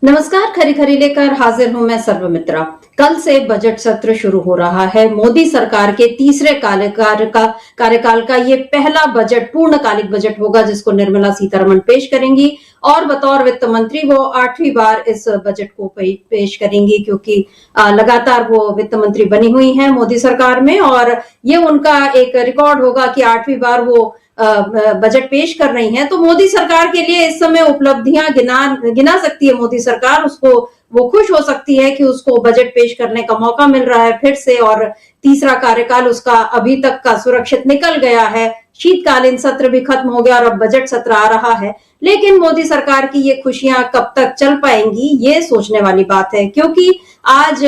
नमस्कार, खरी खरी लेकर हाजिर हूं मैं सर्वमित्रा। कल से बजट सत्र शुरू हो रहा है। मोदी सरकार के तीसरे कार्यकाल का ये पहला बजट पूर्णकालिक बजट होगा जिसको निर्मला सीतारमण पेश करेंगी और बतौर वित्त मंत्री वो 8वीं बार इस बजट को पेश करेंगी, क्योंकि लगातार वो वित्त मंत्री बनी हुई हैं मोदी सरकार में और ये उनका एक रिकॉर्ड होगा कि 8वीं बार वो बजट पेश कर रही हैं। तो मोदी सरकार के लिए इस समय उपलब्धियां गिना सकती है मोदी सरकार, उसको वो खुश हो सकती है कि उसको बजट पेश करने का मौका मिल रहा है फिर से, और तीसरा कार्यकाल उसका अभी तक का सुरक्षित निकल गया है। शीतकालीन सत्र भी खत्म हो गया और अब बजट सत्र आ रहा है। लेकिन मोदी सरकार की ये खुशियां कब तक चल पाएंगी, ये सोचने वाली बात है, क्योंकि आज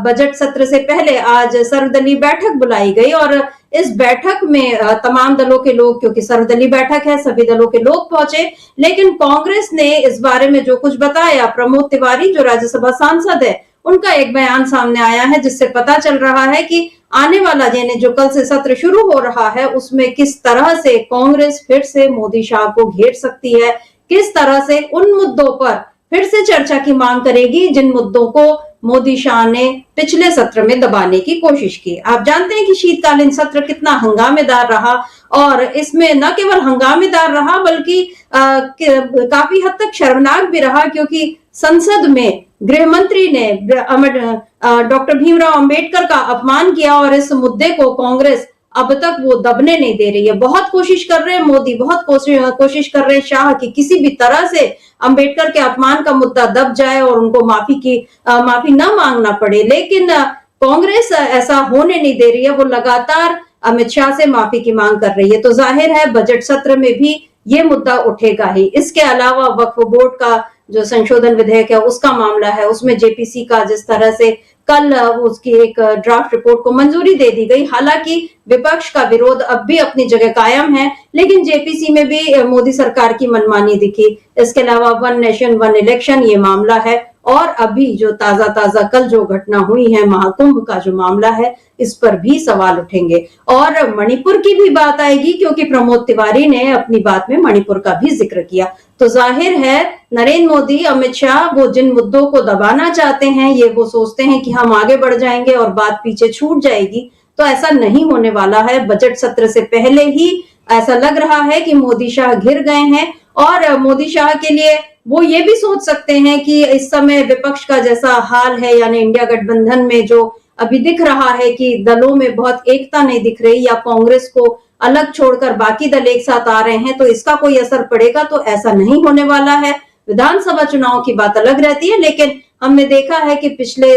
बजट सत्र से पहले आज सर्वदलीय बैठक बुलाई गई और इस बैठक में तमाम दलों के लोग, क्योंकि सर्वदलीय बैठक है, सभी दलों के लोग पहुंचे। लेकिन कांग्रेस ने इस बारे में जो कुछ बताया, प्रमोद तिवारी जो राज्यसभा सांसद है, उनका एक बयान सामने आया है जिससे पता चल रहा है कि आने वाला यानी जो कल से सत्र शुरू हो रहा है उसमें किस तरह से कांग्रेस फिर से मोदी शाह को घेर सकती है, किस तरह से उन मुद्दों पर फिर से चर्चा की मांग करेगी जिन मुद्दों को मोदी शाह ने पिछले सत्र में दबाने की कोशिश की। आप जानते हैं कि शीतकालीन सत्र कितना हंगामेदार रहा और इसमें न केवल हंगामेदार रहा बल्कि काफी हद तक शर्मनाक भी रहा, क्योंकि संसद में गृह मंत्री ने डॉक्टर भीमराव अंबेडकर का अपमान किया और इस मुद्दे को कांग्रेस अब तक वो दबने नहीं दे रही है। बहुत कोशिश कर रहे हैं मोदी, बहुत कोशिश कर रहे हैं शाह कि किसी भी तरह से अंबेडकर के अपमान का मुद्दा दब जाए और उनको माफी न मांगना पड़े, लेकिन कांग्रेस ऐसा होने नहीं दे रही है। वो लगातार अमित शाह से माफी की मांग कर रही है। तो जाहिर है बजट सत्र में भी ये मुद्दा उठेगा ही। इसके अलावा वक्फ बोर्ड का जो संशोधन विधेयक है उसका मामला है, उसमें जेपीसी का जिस तरह से कल उसकी एक ड्राफ्ट रिपोर्ट को मंजूरी दे दी गई। हालांकि विपक्ष का विरोध अब भी अपनी जगह कायम है, लेकिन जेपीसी में भी मोदी सरकार की मनमानी दिखी। इसके अलावा वन नेशन वन इलेक्शन ये मामला है और अभी जो ताजा कल जो घटना हुई है महाकुंभ का जो मामला है, इस पर भी सवाल उठेंगे और मणिपुर की भी बात आएगी, क्योंकि प्रमोद तिवारी ने अपनी बात में मणिपुर का भी जिक्र किया। तो जाहिर है नरेंद्र मोदी, अमित शाह वो जिन मुद्दों को दबाना चाहते हैं, ये वो सोचते हैं कि हम आगे बढ़ जाएंगे और बात पीछे छूट जाएगी, तो ऐसा नहीं होने वाला है। बजट सत्र से पहले ही ऐसा लग रहा है कि मोदी शाह घिर गए हैं और मोदी शाह के लिए वो ये भी सोच सकते हैं कि इस समय विपक्ष का जैसा हाल है, यानी इंडिया गठबंधन में जो अभी दिख रहा है कि दलों में बहुत एकता नहीं दिख रही या कांग्रेस को अलग छोड़कर बाकी दल एक साथ आ रहे हैं, तो इसका कोई असर पड़ेगा, तो ऐसा नहीं होने वाला है। विधानसभा चुनाव की बात अलग रहती है, लेकिन हमने देखा है कि पिछले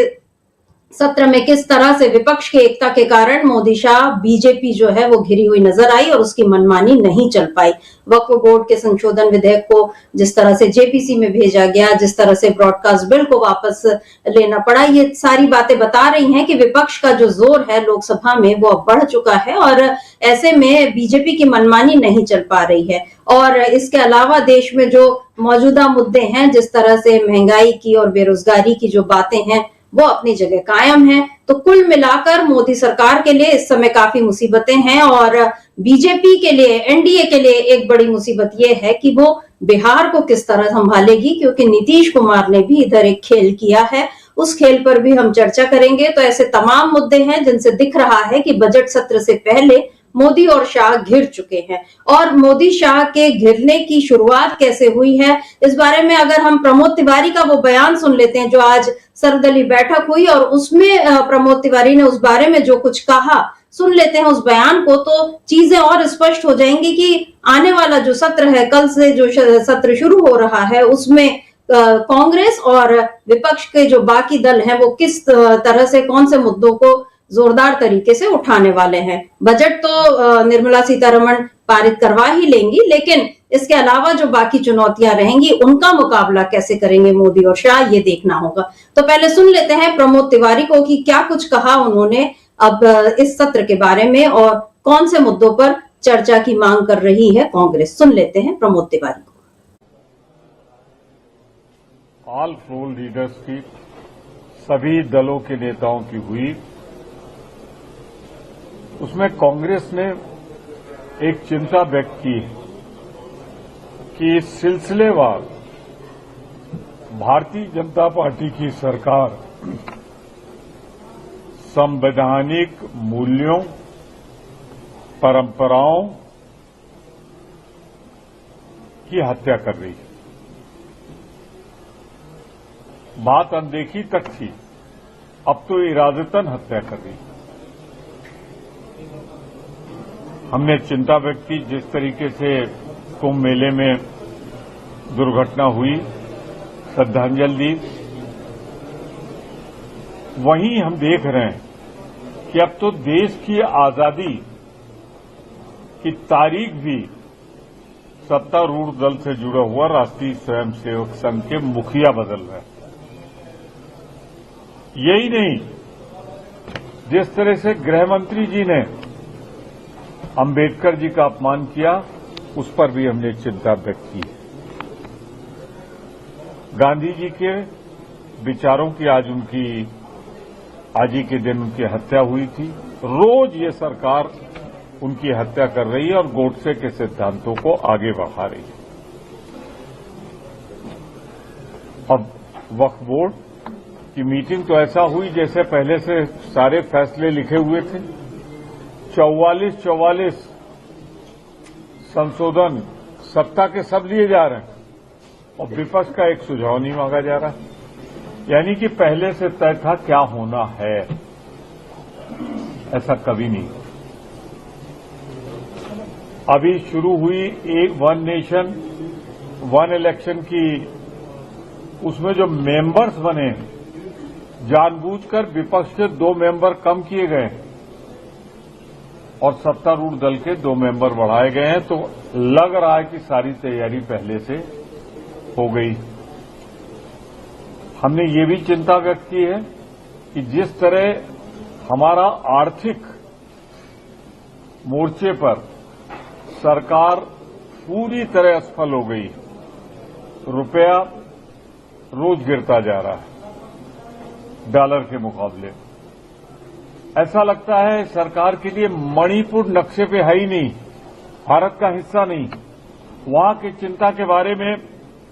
सत्र में किस तरह से विपक्ष की एकता के कारण मोदी शाह बीजेपी जो है वो घिरी हुई नजर आई और उसकी मनमानी नहीं चल पाई। वक्फ बोर्ड के संशोधन विधेयक को जिस तरह से जेपीसी में भेजा गया, जिस तरह से ब्रॉडकास्ट बिल को वापस लेना पड़ा, ये सारी बातें बता रही हैं कि विपक्ष का जो जोर है लोकसभा में वो अब बढ़ चुका है और ऐसे में बीजेपी की मनमानी नहीं चल पा रही है। और इसके अलावा देश में जो मौजूदा मुद्दे हैं, जिस तरह से महंगाई की और बेरोजगारी की जो बातें हैं, वो अपनी जगह कायम है। तो कुल मिलाकर मोदी सरकार के लिए इस समय काफी मुसीबतें हैं और बीजेपी के लिए, एनडीए के लिए एक बड़ी मुसीबत ये है कि वो बिहार को किस तरह संभालेगी, क्योंकि नीतीश कुमार ने भी इधर एक खेल किया है, उस खेल पर भी हम चर्चा करेंगे। तो ऐसे तमाम मुद्दे हैं जिनसे दिख रहा है कि बजट सत्र से पहले मोदी और शाह घिर चुके हैं। और मोदी शाह के घिरने की शुरुआत कैसे हुई है, इस बारे में अगर हम प्रमोद तिवारी का वो बयान सुन लेते हैं जो आज सर्वदलीय बैठक हुई और उसमें प्रमोद तिवारी ने उस बारे में जो कुछ कहा, सुन लेते हैं उस बयान को, तो चीजें और स्पष्ट हो जाएंगी कि आने वाला जो सत्र है, कल से जो सत्र शुरू हो रहा है, उसमें कांग्रेस और विपक्ष के जो बाकी दल हैं वो किस तरह से कौन से मुद्दों को जोरदार तरीके से उठाने वाले हैं। बजट तो निर्मला सीतारमण पारित करवा ही लेंगी, लेकिन इसके अलावा जो बाकी चुनौतियां रहेंगी उनका मुकाबला कैसे करेंगे मोदी और शाह, ये देखना होगा। तो पहले सुन लेते हैं प्रमोद तिवारी को कि क्या कुछ कहा उन्होंने अब इस सत्र के बारे में और कौन से मुद्दों पर चर्चा की मांग कर रही है कांग्रेस। सुन लेते हैं प्रमोद तिवारी को। ऑल फ्लोर लीडर्स की, सभी दलों के नेताओं की हुई, उसमें कांग्रेस ने एक चिंता व्यक्त की कि सिलसिलेवार भारतीय जनता पार्टी की सरकार संवैधानिक मूल्यों, परंपराओं की हत्या कर रही है। बात अनदेखी तक थी, अब तो इरादतन हत्या कर रही है। हमने चिंता व्यक्त की, जिस तरीके से कुंभ मेले में दुर्घटना हुई, श्रद्धांजलि दी। वहीं हम देख रहे हैं कि अब तो देश की आजादी की तारीख भी सत्तारूढ़ दल से जुड़ा हुआ राष्ट्रीय स्वयंसेवक संघ के मुखिया बदल रहे हैं। यही नहीं, जिस तरह से गृह मंत्री जी ने अंबेडकर जी का अपमान किया, उस पर भी हमने चिंता व्यक्त की। गांधी जी के विचारों की आज ही के दिन उनकी हत्या हुई थी। रोज ये सरकार उनकी हत्या कर रही है और गोडसे के सिद्धांतों को आगे बढ़ा रही है। अब वक्फ बोर्ड की मीटिंग तो ऐसा हुई जैसे पहले से सारे फैसले लिखे हुए थे। 44 संशोधन सत्ता के सब लिए जा रहे हैं और विपक्ष का एक सुझाव नहीं मांगा जा रहा। यानी कि पहले से तय था क्या होना है, ऐसा कभी नहीं। अभी शुरू हुई एक वन नेशन वन इलेक्शन की, उसमें जो मेंबर्स बने, जानबूझकर विपक्ष के 2 मेंबर कम किए गए और सत्तारूढ़ दल के 2 मेंबर बढ़ाए गए हैं। तो लग रहा है कि सारी तैयारी पहले से हो गई। हमने ये भी चिंता व्यक्त की है कि जिस तरह हमारा आर्थिक मोर्चे पर सरकार पूरी तरह असफल हो गई, रुपया रोज गिरता जा रहा है डॉलर के मुकाबले। ऐसा लगता है सरकार के लिए मणिपुर नक्शे पे है ही नहीं, भारत का हिस्सा नहीं। वहां की चिंता के बारे में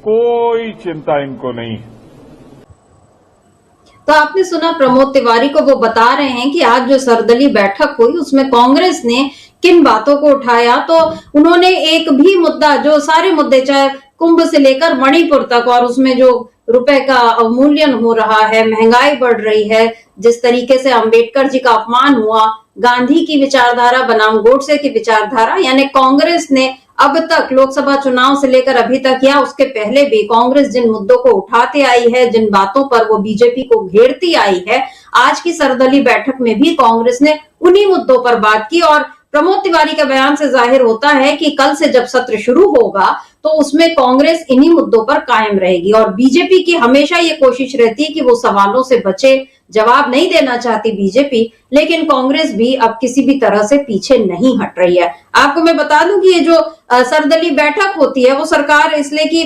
कोई चिंता इनको नहीं। तो आपने सुना प्रमोद तिवारी को, वो बता रहे हैं कि आज जो सर्वदलीय बैठक हुई उसमें कांग्रेस ने किन बातों को उठाया। तो उन्होंने एक भी मुद्दा, जो सारे मुद्दे चाहे कुंभ से लेकर मणिपुर तक, और उसमें जो रुपए का अवमूल्यन हो रहा है, महंगाई बढ़ रही है, जिस तरीके से अंबेडकर जी का अपमान हुआ, गांधी की विचारधारा बनाम गोडसे की विचारधारा, यानी कांग्रेस ने अब तक लोकसभा चुनाव से लेकर अभी तक या उसके पहले भी कांग्रेस जिन मुद्दों को उठाते आई है, जिन बातों पर वो बीजेपी को घेरती आई है, आज की सर्वदलीय बैठक में भी कांग्रेस ने उन्हीं मुद्दों पर बात की। और प्रमोद तिवारी का बयान से जाहिर होता है कि कल से जब सत्र शुरू होगा तो उसमें कांग्रेस इन्हीं मुद्दों पर कायम रहेगी। और बीजेपी की हमेशा ये कोशिश रहती है कि वो सवालों से बचे, जवाब नहीं देना चाहती बीजेपी, लेकिन कांग्रेस भी अब किसी भी तरह से पीछे नहीं हट रही है। आपको मैं बता दूं कि ये जो सर्वदलीय बैठक होती है वो सरकार इसलिए कि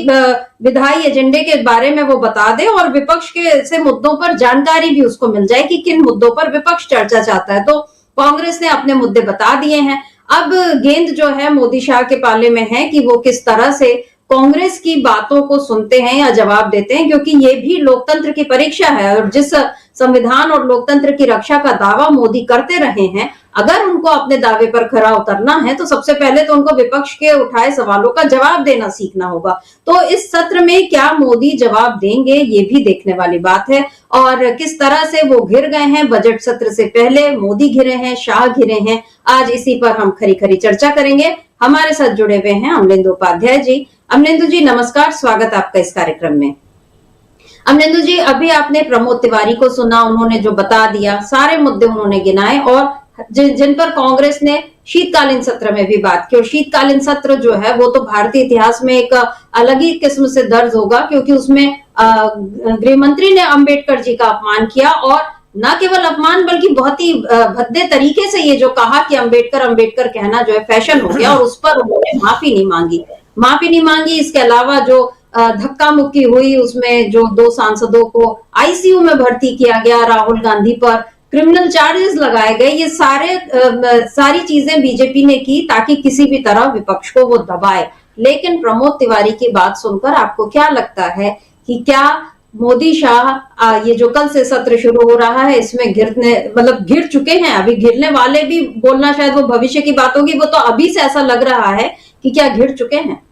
विधायी एजेंडे के बारे में वो बता दे और विपक्ष के से मुद्दों पर जानकारी भी उसको मिल जाए कि किन मुद्दों पर विपक्ष चर्चा चाहता है। तो कांग्रेस ने अपने मुद्दे बता दिए हैं। अब गेंद जो है मोदी शाह के पाले में है कि वो किस तरह से कांग्रेस की बातों को सुनते हैं या जवाब देते हैं, क्योंकि ये भी लोकतंत्र की परीक्षा है। और जिस संविधान और लोकतंत्र की रक्षा का दावा मोदी करते रहे हैं, अगर उनको अपने दावे पर खरा उतरना है तो सबसे पहले तो उनको विपक्ष के उठाए सवालों का जवाब देना सीखना होगा। तो इस सत्र में क्या मोदी जवाब देंगे, ये भी देखने वाली बात है। और किस तरह से वो घिर गए हैं बजट सत्र से पहले, मोदी घिरे हैं, शाह घिरे हैं, आज इसी पर हम खरी खरी चर्चा करेंगे। हमारे साथ जुड़े हुए हैं अमलेंदु उपाध्याय जी। अमलेंदु जी नमस्कार, स्वागत आपका इस कार्यक्रम में। अमलेंदु जी, अभी आपने प्रमोद तिवारी को सुना, उन्होंने जो बता दिया, सारे मुद्दे उन्होंने गिनाए और जिन पर कांग्रेस ने शीतकालीन सत्र में भी बात की। और शीतकालीन सत्र जो है वो तो भारतीय इतिहास में एक अलग ही किस्म से दर्ज होगा, क्योंकि उसमें गृह मंत्री ने अंबेडकर जी का अपमान किया और न केवल अपमान बल्कि बहुत ही भद्दे तरीके से ये जो कहा कि अंबेडकर कहना जो है फैशन हो गया, और उस पर उन्होंने माफी नहीं मांगी। इसके अलावा जो धक्का मुक्की हुई, उसमें जो 2 सांसदों को आईसीयू में भर्ती किया गया, राहुल गांधी पर क्रिमिनल चार्जेस लगाए गए, ये सारी चीजें बीजेपी ने की ताकि किसी भी तरह विपक्ष को वो दबाए। लेकिन प्रमोद तिवारी की बात सुनकर आपको क्या लगता है कि क्या मोदी शाह ये जो कल से सत्र शुरू हो रहा है इसमें घिर चुके हैं, अभी घिरने वाले भी बोलना शायद वो भविष्य की बात होगी, वो तो अभी से ऐसा लग रहा है कि क्या घिर चुके हैं।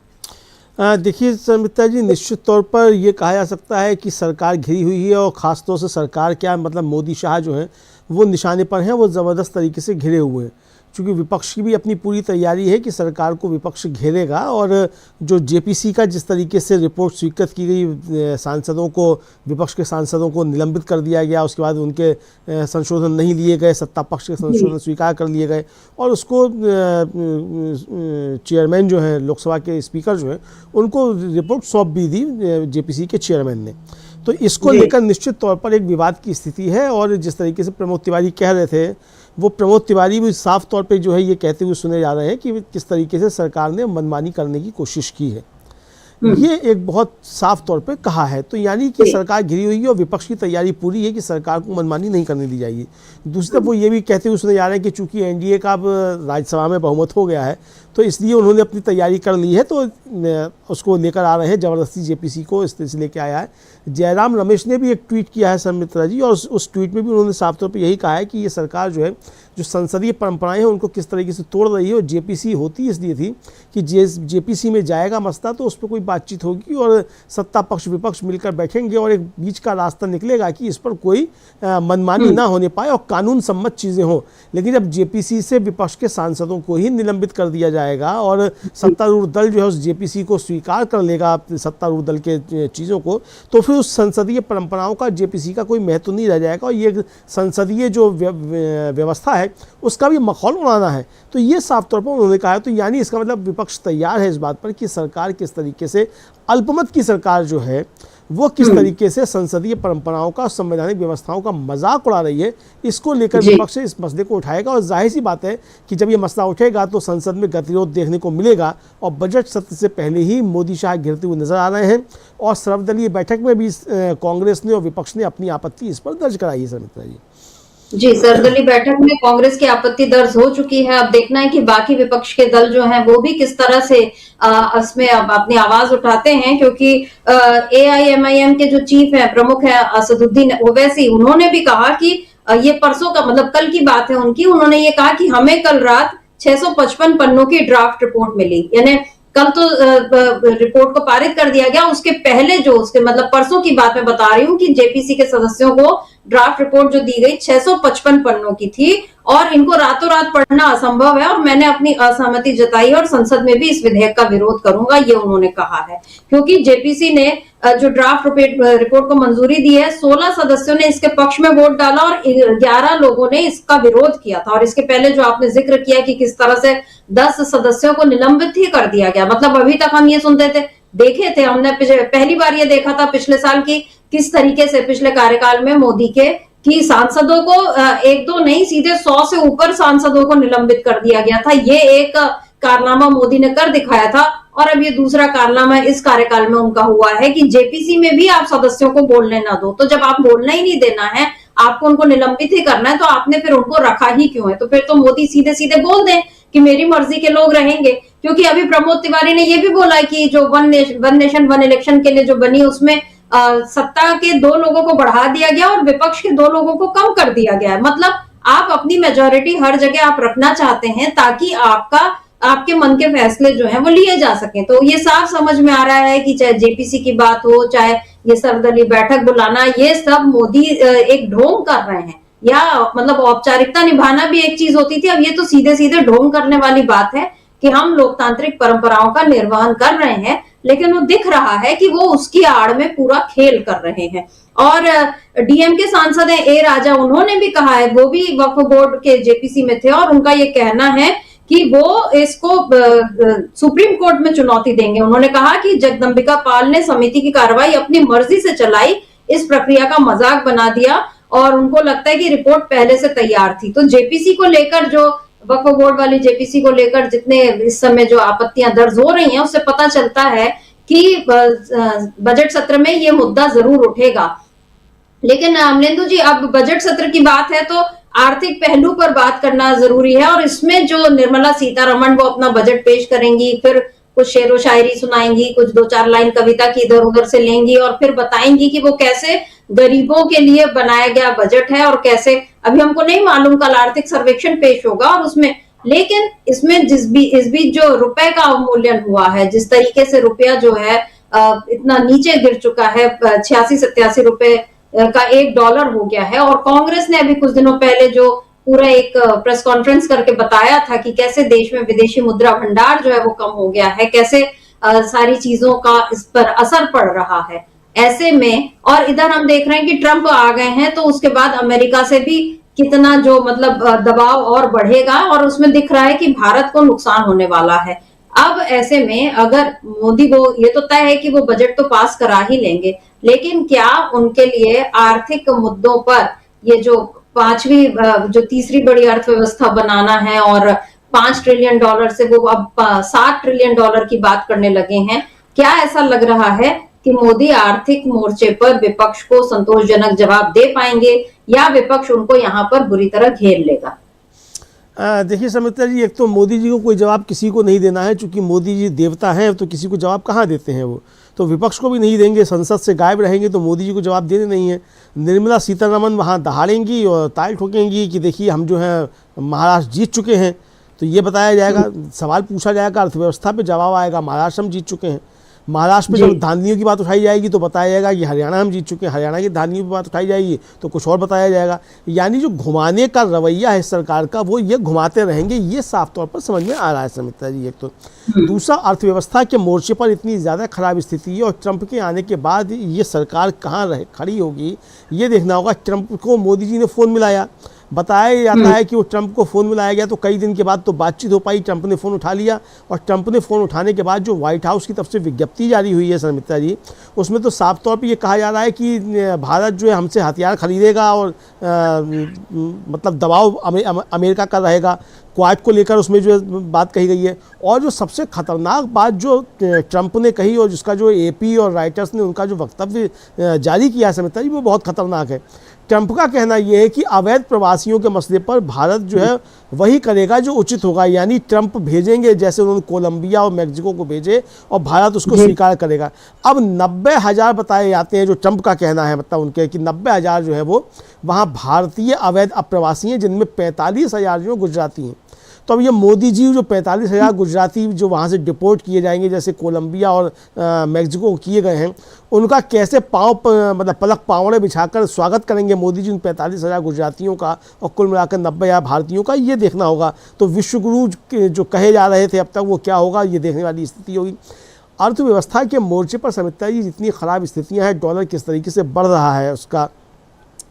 देखिए संमित्रा जी, निश्चित तौर पर ये कहा जा सकता है कि सरकार घिरी हुई है, और ख़ासतौर से सरकार क्या मतलब मोदी शाह जो हैं वो निशाने पर हैं, वो ज़बरदस्त तरीके से घिरे हुए हैं। चूँकि विपक्ष की भी अपनी पूरी तैयारी है कि सरकार को विपक्ष घेरेगा, और जो जेपीसी का जिस तरीके से रिपोर्ट स्वीकृत की गई, सांसदों को, विपक्ष के सांसदों को निलंबित कर दिया गया, उसके बाद उनके संशोधन नहीं लिए गए, सत्ता पक्ष के संशोधन स्वीकार कर लिए गए, और उसको चेयरमैन जो हैं, लोकसभा के स्पीकर जो हैं, उनको रिपोर्ट सौंप भी दी जेपीसी के चेयरमैन ने। तो इसको लेकर निश्चित तौर पर एक विवाद की स्थिति है, और जिस तरीके से प्रमोद तिवारी कह रहे थे, वो प्रमोद तिवारी भी साफ तौर पे जो है ये कहते हुए सुने जा रहे हैं कि किस तरीके से सरकार ने मनमानी करने की कोशिश की है। ये एक बहुत साफ तौर पे कहा है। तो यानी कि सरकार घिरी हुई है और विपक्ष की तैयारी पूरी है कि सरकार को मनमानी नहीं करने दी जाएगी। दूसरी तरफ वो ये भी कहते हुए सुने जा रहे हैं कि चूंकि एनडीए का अब राज्यसभा में बहुमत हो गया है, तो इसलिए उन्होंने अपनी तैयारी कर ली है, तो उसको लेकर आ रहे हैं, ज़बरदस्ती जेपीसी को इस तरह से लेकर आया है। जयराम रमेश ने भी एक ट्वीट किया है संमित्रा जी, और उस ट्वीट में भी उन्होंने साफ तौर पर यही कहा है कि ये सरकार जो है, जो संसदीय परंपराएं हैं उनको किस तरीके से तोड़ रही है, और जेपीसी होती इसलिए थी कि जेपीसी में जाएगा मसला तो उस पर कोई बातचीत होगी, और सत्ता पक्ष विपक्ष मिलकर बैठेंगे, और एक बीच का रास्ता निकलेगा कि इस पर कोई मनमानी ना होने पाए और कानून सम्मत चीज़ें हों। लेकिन जब जेपीसी से विपक्ष के सांसदों को ही निलंबित कर दिया जाएगा, और सत्तारूढ़ दल जो है उस जेपीसी को स्वीकार कर लेगा, सत्तारूढ़ दल के चीज़ों को, तो फिर उस संसदीय परंपराओं का जेपीसी का कोई महत्व नहीं रह जाएगा, और ये संसदीय जो व्यवस्था है उसका भी मखौल उड़ाना है। तो ये साफ तौर पर उन्होंने कहा है। तो यानी इसका मतलब विपक्ष तैयार है इस बात पर कि सरकार किस तरीके से, अल्पमत की सरकार जो है वो किस तरीके से संसदीय परंपराओं का, संवैधानिक व्यवस्थाओं का मजाक उड़ा रही है। इसको लेकर विपक्ष इस मसले को उठाएगा, और जाहिर सी बात है कि जब ये मसला उठेगा तो संसद में गतिरोध देखने को मिलेगा, और बजट सत्र से पहले ही मोदी शाह गिरते हुए नजर आ रहे हैं, और सर्वदलीय बैठक में भी कांग्रेस ने और विपक्ष ने अपनी आपत्ति इस पर दर्ज कराई है। समित्रा जी, जी, सर्वदलीय बैठक में कांग्रेस की आपत्ति दर्ज हो चुकी है। अब देखना है कि बाकी विपक्ष के दल जो हैं वो भी किस तरह से इसमें अब अपनी आवाज उठाते हैं, क्योंकि एआईएमआईएम के जो चीफ है, प्रमुख है असदुद्दीन ओवैसी, उन्होंने भी कहा कि ये परसों का मतलब कल की बात है उनकी, उन्होंने ये कहा कि हमें कल रात 655 पन्नों की ड्राफ्ट रिपोर्ट मिली। यानी कल तो रिपोर्ट को पारित कर दिया गया, उसके पहले जो उसके मतलब परसों की बात मैं बता रही हूँ कि जेपीसी के सदस्यों को ड्राफ्ट रिपोर्ट जो दी गई 655 पन्नों की थी, और इनको रातों रात पढ़ना असंभव है, और मैंने अपनी असहमति जताई और संसद में भी इस विधेयक का विरोध करूंगा, ये उन्होंने कहा है। क्योंकि जेपीसी ने जो ड्राफ्ट रिपोर्ट को मंजूरी दी है, 16 सदस्यों ने इसके पक्ष में वोट डाला और 11 लोगों ने इसका विरोध किया था। और इसके पहले जो आपने जिक्र किया कि किस तरह से 10 सदस्यों को निलंबित ही कर दिया गया, मतलब अभी तक हम ये सुनते थे, देखे थे हमने पहली बार ये देखा था पिछले साल की किस तरीके से पिछले कार्यकाल में मोदी के कि सांसदों को एक दो नहीं सीधे 100 से ऊपर सांसदों को निलंबित कर दिया गया था। ये एक कारनामा मोदी ने कर दिखाया था, और अब ये दूसरा कारनामा इस कार्यकाल में उनका हुआ है कि जेपीसी में भी आप सदस्यों को बोलने ना दो। तो जब आप बोलना ही नहीं देना है, आपको उनको निलंबित ही करना है, तो आपने फिर उनको रखा ही क्यों है? तो फिर तो मोदी सीधे सीधे बोल दें कि मेरी मर्जी के लोग रहेंगे। क्योंकि अभी प्रमोद तिवारी ने यह भी बोला कि जो वन नेशन वन इलेक्शन के लिए जो बनी उसमें सत्ता के 2 लोगों को बढ़ा दिया गया और विपक्ष के 2 लोगों को कम कर दिया गया है। मतलब आप अपनी मेजोरिटी हर जगह आप रखना चाहते हैं ताकि आपके मन के फैसले जो हैं वो लिए जा सकें। तो ये साफ समझ में आ रहा है कि चाहे जेपीसी की बात हो, चाहे ये सर्वदलीय बैठक बुलाना, ये सब मोदी एक ढोंग कर रहे हैं, या मतलब औपचारिकता निभाना भी एक चीज होती थी, अब ये तो सीधे सीधे ढोंग करने वाली बात है कि हम लोकतांत्रिक परंपराओं का निर्वहन कर रहे हैं, लेकिन वो दिख रहा है कि वो उसकी आड़ में पूरा खेल कर रहे हैं। और डीएमके सांसद है ए राजा, उन्होंने भी कहा है, वो भी वक्फ बोर्ड के जेपीसी में थे, और उनका ये कहना है कि वो इसको सुप्रीम कोर्ट में चुनौती देंगे। उन्होंने कहा कि जगदंबिका पाल ने समिति की कार्रवाई अपनी मर्जी से चलाई, इस प्रक्रिया का मजाक बना दिया, और उनको लगता है कि रिपोर्ट पहले से तैयार थी। तो जेपीसी को लेकर, जो वक्फ बोर्ड वाली जेपीसी को लेकर जितने इस समय जो आपत्तियां दर्ज हो रही हैं, उससे पता चलता है कि बजट सत्र में ये मुद्दा जरूर उठेगा। लेकिन अमलेंदु जी, अब बजट सत्र की बात है तो आर्थिक पहलू पर बात करना जरूरी है, और इसमें जो निर्मला सीतारमण वो अपना बजट पेश करेंगी, फिर कुछ शेरो शायरी सुनाएंगी, कुछ 2-4 लाइन कविता की इधर उधर से लेंगी और फिर बताएंगी कि वो कैसे गरीबों के लिए बनाया गया बजट है और कैसे, अभी हमको नहीं मालूम, कल आर्थिक सर्वेक्षण पेश होगा और उसमें, लेकिन इसमें इस बीच जो रुपए का अवमूल्यन हुआ है, जिस तरीके से रुपया जो है इतना नीचे गिर चुका है, 86-87 रुपए का $1 हो गया है। और कांग्रेस ने अभी कुछ दिनों पहले जो पूरा एक प्रेस कॉन्फ्रेंस करके बताया था कि कैसे देश में विदेशी मुद्रा भंडार जो है वो कम हो गया है, कैसे सारी चीजों का इस पर असर पड़ रहा है। ऐसे में और इधर हम देख रहे हैं कि ट्रंप आ गए हैं, तो उसके बाद अमेरिका से भी कितना जो मतलब दबाव और बढ़ेगा और उसमें दिख रहा है कि भारत को नुकसान होने वाला है। अब ऐसे में अगर मोदी को ये तो तय है कि वो बजट तो पास करा ही लेंगे, लेकिन क्या उनके लिए आर्थिक मुद्दों पर ये जो जो तीसरी बड़ी अर्थव्यवस्था बनाना है और $5 ट्रिलियन से वो अब $7 ट्रिलियन की बात करने लगे हैं, क्या ऐसा लग रहा है कि मोदी आर्थिक मोर्चे पर विपक्ष को संतोषजनक जवाब दे पाएंगे या विपक्ष उनको यहाँ पर बुरी तरह घेर लेगा? देखिए समिता जी, एक तो मोदी जी को कोई जवाब किसी को नहीं देना है, क्योंकि मोदी जी देवता हैं, तो किसी को जवाब कहाँ देते हैं वो, तो विपक्ष को भी नहीं देंगे, संसद से गायब रहेंगे, तो मोदी जी को जवाब देने नहीं है। निर्मला सीतारमण वहाँ दहाड़ेंगी और ताल ठोकेंगी कि देखिए हम जो है महाराष्ट्र जीत चुके हैं, तो ये बताया जाएगा, सवाल पूछा जाएगा, अर्थव्यवस्था पे जवाब आएगा, महाराष्ट्र हम जीत चुके हैं। महाराष्ट्र में जब धांधलियों की बात उठाई जाएगी तो बताया जाएगा कि हरियाणा हम जीत चुके हैं, हरियाणा की धांधलियों की बात उठाई जाएगी तो कुछ और बताया जाएगा। यानी जो घुमाने का रवैया है सरकार का, वो ये घुमाते रहेंगे, ये साफ तौर पर समझ में आ रहा है समिता जी। एक तो दूसरा, अर्थव्यवस्था के मोर्चे पर इतनी ज़्यादा खराब स्थिति है और ट्रंप के आने के बाद ये सरकार कहाँ खड़ी होगी ये देखना होगा। ट्रंप को मोदी जी ने फ़ोन मिलाया, बताया जाता है कि वो ट्रंप को फ़ोन मिलाया गया, तो कई दिन के बाद तो बातचीत हो पाई, ट्रंप ने फ़ोन उठा लिया और ट्रंप ने फ़ोन उठाने के बाद जो व्हाइट हाउस की तरफ से विज्ञप्ति जारी हुई है समिता जी, उसमें तो साफ तौर पे ये कहा जा रहा है कि भारत जो है हमसे हथियार खरीदेगा और मतलब दबाव अमेरिका का रहेगा, क्वाड को लेकर उसमें जो बात कही गई है। और जो सबसे ख़तरनाक बात जो ट्रंप ने कही और जिसका जो एपी और राइटर्स ने उनका जो वक्तव्य जारी किया है समिता जी, वो बहुत ख़तरनाक है। ट्रंप का कहना यह है कि अवैध प्रवासियों के मसले पर भारत जो है वही करेगा जो उचित होगा, यानी ट्रंप भेजेंगे जैसे उन्होंने कोलंबिया और मैक्सिको को भेजे और भारत उसको स्वीकार करेगा। अब 90,000 बताए जाते हैं, जो ट्रंप का कहना है, मतलब उनके कि 90,000 जो है वो वहाँ भारतीय अवैध अप्रवासी हैं, जिनमें 45,000 जो गुजराती हैं। तो अब ये मोदी जी जो 45,000 गुजराती जो वहाँ से डिपोर्ट किए जाएंगे, जैसे कोलंबिया और मैक्सिको को किए गए हैं, उनका कैसे मतलब पलक पावड़े बिछाकर स्वागत करेंगे मोदी जी उन 45,000 गुजरातियों का और कुल मिलाकर 90,000 भारतीयों का, ये देखना होगा। तो विश्वगुरु जो कहे जा रहे थे अब तक, वो क्या होगा, ये देखने वाली स्थिति होगी। अर्थव्यवस्था के मोर्चे पर समिता जी जितनी ख़राब स्थितियाँ हैं, डॉलर किस तरीके से बढ़ रहा है, उसका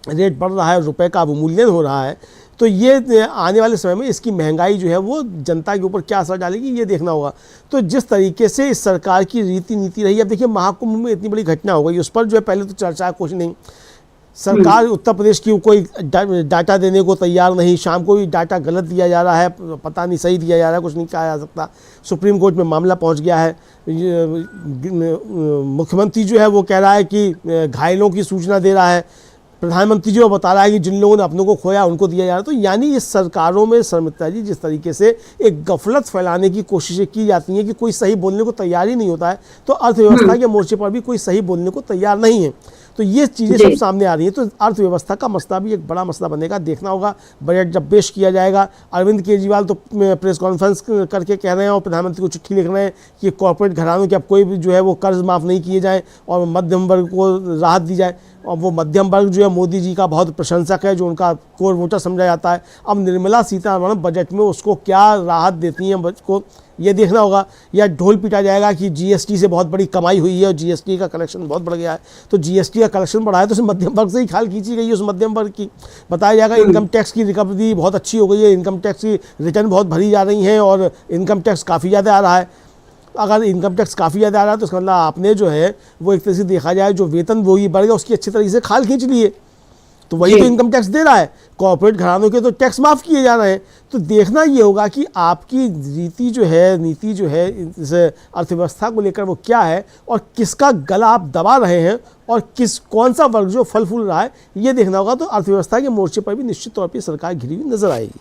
रेट बढ़ रहा है, रुपए का अवमूल्यन हो रहा है, तो ये आने वाले समय में इसकी महंगाई जो है वो जनता के ऊपर क्या असर डालेगी, ये देखना होगा। तो जिस तरीके से इस सरकार की रीति नीति रही, अब देखिए महाकुंभ में इतनी बड़ी घटना हो गई, उस पर जो है पहले तो चर्चा कुछ नहीं, सरकार उत्तर प्रदेश की कोई डाटा देने को तैयार नहीं, शाम को भी डाटा गलत दिया जा रहा है, पता नहीं सही दिया जा रहा है, कुछ नहीं कहा जा सकता। सुप्रीम कोर्ट में मामला पहुंच गया है, मुख्यमंत्री जो है वो कह रहा है कि घायलों की सूचना दे रहा है, प्रधानमंत्री जो बता रहा है कि जिन लोगों ने अपनों को खोया उनको दिया जा रहा है। तो यानी इस सरकारों में समिता जी जिस तरीके से एक गफलत फैलाने की कोशिशें की जाती हैं कि कोई सही बोलने को तैयार ही नहीं होता है, तो अर्थव्यवस्था के मोर्चे पर भी कोई सही बोलने को तैयार नहीं है। तो ये चीज़ें सब सामने आ रही हैं, तो अर्थव्यवस्था का मसला भी एक बड़ा मसला बनेगा, देखना होगा। बजट जब पेश किया जाएगा, अरविंद केजरीवाल तो प्रेस कॉन्फ्रेंस करके कह रहे हैं और प्रधानमंत्री को चिट्ठी लिख रहे हैं कि कॉर्पोरेट घरानों के अब कोई भी जो है वो कर्ज माफ़ नहीं किए जाएँ और मध्यम वर्ग को राहत दी जाए। और वो मध्यम वर्ग जो है मोदी जी का बहुत प्रशंसक है, जो उनका कोर वोटर समझा जाता है। अब निर्मला सीतारमण बजट में उसको क्या राहत देती हैं बजट को, ये देखना होगा। या ढोल पीटा जाएगा कि जीएसटी से बहुत बड़ी कमाई हुई है और जीएसटी का कलेक्शन बहुत बढ़ गया है, तो जीएसटी का कलेक्शन बढ़ा है तो उस मध्यम वर्ग से ही खाल खींची गई है, उस मध्यम वर्ग की। बताया जाएगा इनकम टैक्स की रिकवरी बहुत अच्छी हो गई है, इनकम टैक्स की रिटर्न बहुत भरी जा रही हैं और इनकम टैक्स काफ़ी ज़्यादा आ रहा है। अगर इनकम टैक्स काफ़ी ज़्यादा आ रहा है तो इसका मतलब आपने जो है वो एक तरह से देखा जाए जो वेतन वो ही बढ़ गया, उसकी अच्छी तरीके से खाल खींच लिए, तो वही तो इनकम टैक्स दे रहा है। कॉर्पोरेट घरानों के तो टैक्स माफ़ किए जा रहे हैं। तो देखना ये होगा कि आपकी नीति जो है इस अर्थव्यवस्था को लेकर वो क्या है और किसका गला आप दबा रहे हैं और कौन सा वर्ग जो फल फूल रहा है, ये देखना होगा। तो अर्थव्यवस्था के मोर्चे पर भी निश्चित तौर पर सरकार घिरी हुई नजर आएगी।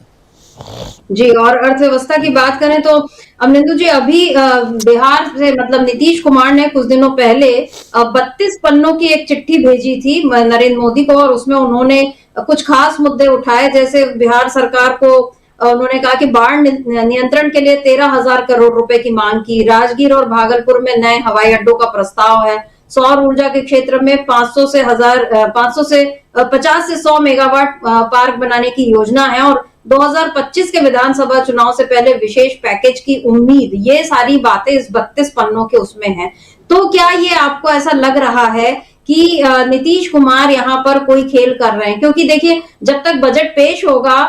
जी, और अर्थव्यवस्था की बात करें तो अमनिंदु जी, अभी बिहार से मतलब नीतीश कुमार ने कुछ दिनों पहले 32 पन्नों की एक चिट्ठी भेजी थी नरेंद्र मोदी को, और उसमें उन्होंने कुछ खास मुद्दे उठाए, जैसे बिहार सरकार को उन्होंने कहा कि बाढ़ नियंत्रण के लिए 13,000 करोड़ रुपए की मांग की, राजगीर और भागलपुर में नए हवाई अड्डों का प्रस्ताव है, सौर ऊर्जा के क्षेत्र में 500 से 50 से 100 मेगावाट पार्क बनाने की योजना है, और 2025 के विधानसभा चुनाव से पहले विशेष पैकेज की उम्मीद। ये सारी बातें इस 32 पन्नों के उसमें हैं। तो क्या ये आपको ऐसा लग रहा है कि नीतीश कुमार यहाँ पर कोई खेल कर रहे हैं? क्योंकि देखिए, जब तक बजट पेश होगा,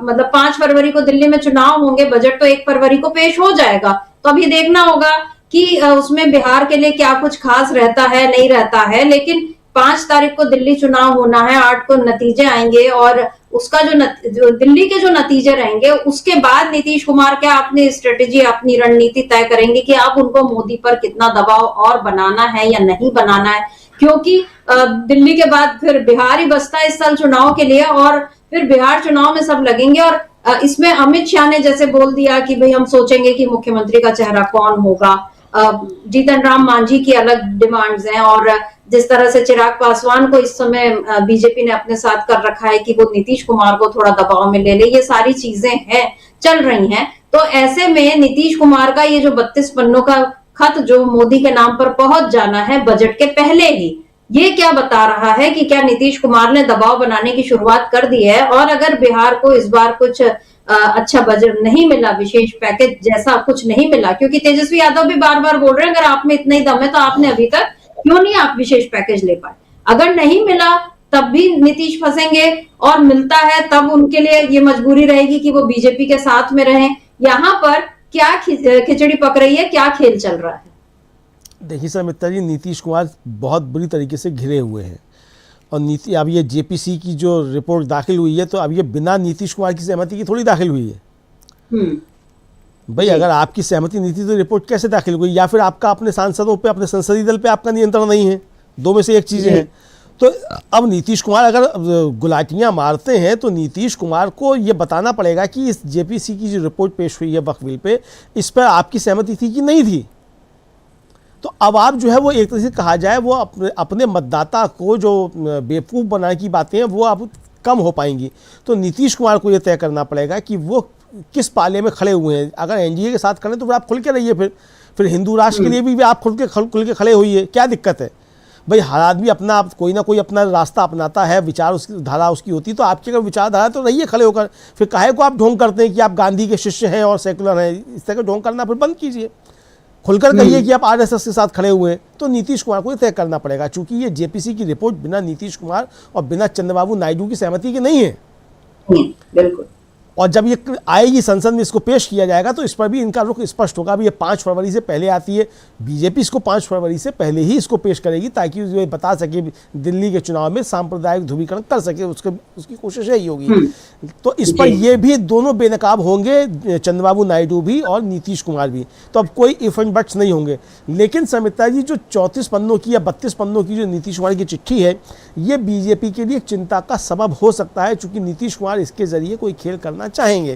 मतलब 5 फरवरी को दिल्ली में चुनाव होंगे, बजट तो 1 फरवरी को पेश हो जाएगा, तो अब ये देखना होगा कि उसमें बिहार के लिए क्या कुछ खास रहता है, नहीं रहता है। लेकिन 5 तारीख को दिल्ली चुनाव होना है, 8 को नतीजे आएंगे, और उसका जो दिल्ली के जो नतीजे रहेंगे, उसके बाद नीतीश कुमार क्या अपनी स्ट्रेटेजी, अपनी रणनीति तय करेंगे कि आप उनको मोदी पर कितना दबाव और बनाना है या नहीं बनाना है। क्योंकि दिल्ली के बाद फिर बिहार ही बचता है इस साल चुनाव के लिए, और फिर बिहार चुनाव में सब लगेंगे। और इसमें अमित शाह ने जैसे बोल दिया कि भाई हम सोचेंगे कि मुख्यमंत्री का चेहरा कौन होगा। जीतन राम मांझी की अलग डिमांड्स हैं, और जिस तरह से चिराग पासवान को इस समय बीजेपी ने अपने साथ कर रखा है कि वो नीतीश कुमार को थोड़ा दबाव में ले ले, ये सारी चीजें हैं, चल रही हैं। तो ऐसे में नीतीश कुमार का ये जो 32 पन्नों का खत जो मोदी के नाम पर पहुंच जाना है बजट के पहले ही, ये क्या बता रहा है कि क्या नीतीश कुमार ने दबाव बनाने की शुरुआत कर दी है? और अगर बिहार को इस बार कुछ अच्छा बजट नहीं मिला, विशेष पैकेज जैसा कुछ नहीं मिला, क्योंकि तेजस्वी यादव भी बार बार बोल रहे हैं अगर आप में इतना ही दम है तो आपने अभी तक क्यों नहीं आप विशेष पैकेज ले पाए? अगर नहीं मिला तब भी नीतीश फंसेंगे, और मिलता है तब उनके लिए ये मजबूरी रहेगी कि वो बीजेपी के साथ में रहें। यहाँ पर क्या खिचड़ी पक रही है, क्या खेल चल रहा है? देखिए सर मित्रा जी, नीतीश कुमार बहुत बुरी तरीके से घिरे हुए हैं, और नीति अब ये जेपीसी की जो रिपोर्ट दाखिल हुई है, तो अब ये बिना नीतीश कुमार की सहमति की थोड़ी दाखिल हुई है। भाई अगर आपकी सहमति नहीं थी तो रिपोर्ट कैसे दाखिल हुई? या फिर आपका अपने सांसदों पे, अपने संसदीय दल पे आपका नियंत्रण नहीं है, दो में से एक चीज़ें हैं। तो अब नीतीश कुमार अगर गुलाटियां मारते हैं तो नीतीश कुमार को ये बताना पड़ेगा कि इस जेपीसी की जो रिपोर्ट पेश हुई है वक्फ बिल पे, इस पर आपकी सहमति थी कि नहीं थी। तो अब आप जो है वो एक तरह से कहा जाए वो अपने मतदाता को जो बेवकूफ़ बनाने की बातें हैं वो अब कम हो पाएंगी। तो नीतीश कुमार को ये तय करना पड़ेगा कि वो किस पाले में खड़े हुए हैं। अगर एनडीए के साथ खड़े तो फिर आप खुल के रहिए, फिर हिंदू राष्ट्र के लिए भी आप खुल के खड़े होइए, क्या दिक्कत है भाई? हर आदमी अपना कोई ना कोई अपना रास्ता अपनाता है, विचार उसकी धारा उसकी होती है, तो आपकी अगर विचारधारा तो रहिए खड़े होकर। फिर काहे को आप ढोंग करते हैं कि आप गांधी के शिष्य हैं और सेकुलर हैं? इस तरह का ढोंग करना फिर बंद कीजिए, खुलकर कहिए कि आप आरएसएस के साथ खड़े हुए हैं। तो नीतीश कुमार को तय करना पड़ेगा, चूंकि ये जेपीसी की रिपोर्ट बिना नीतीश कुमार और बिना चंद्रबाबू नायडू की सहमति की नहीं है। बिल्कुल। और जब ये आएगी संसद में, इसको पेश किया जाएगा, तो इस पर भी इनका रुख स्पष्ट होगा। अभी ये 5 फरवरी से पहले आती है, बीजेपी इसको 5 फरवरी से पहले ही इसको पेश करेगी, ताकि ये बता सके दिल्ली के चुनाव में सांप्रदायिक ध्रुवीकरण कर सके, उसकी कोशिश यही होगी। तो इस पर ये भी दोनों बेनकाब होंगे, चंद्रबाबू नायडू भी और नीतीश कुमार भी। तो अब कोई इफ एंड बट्स नहीं होंगे। लेकिन समिता जी, जो 34 पन्नों की या 32 पन्नों की जो नीतीश कुमार की चिट्ठी है, ये बीजेपी के लिए चिंता का सबब हो सकता है, चूंकि नीतीश कुमार इसके जरिए कोई खेल करना चाहेंगे।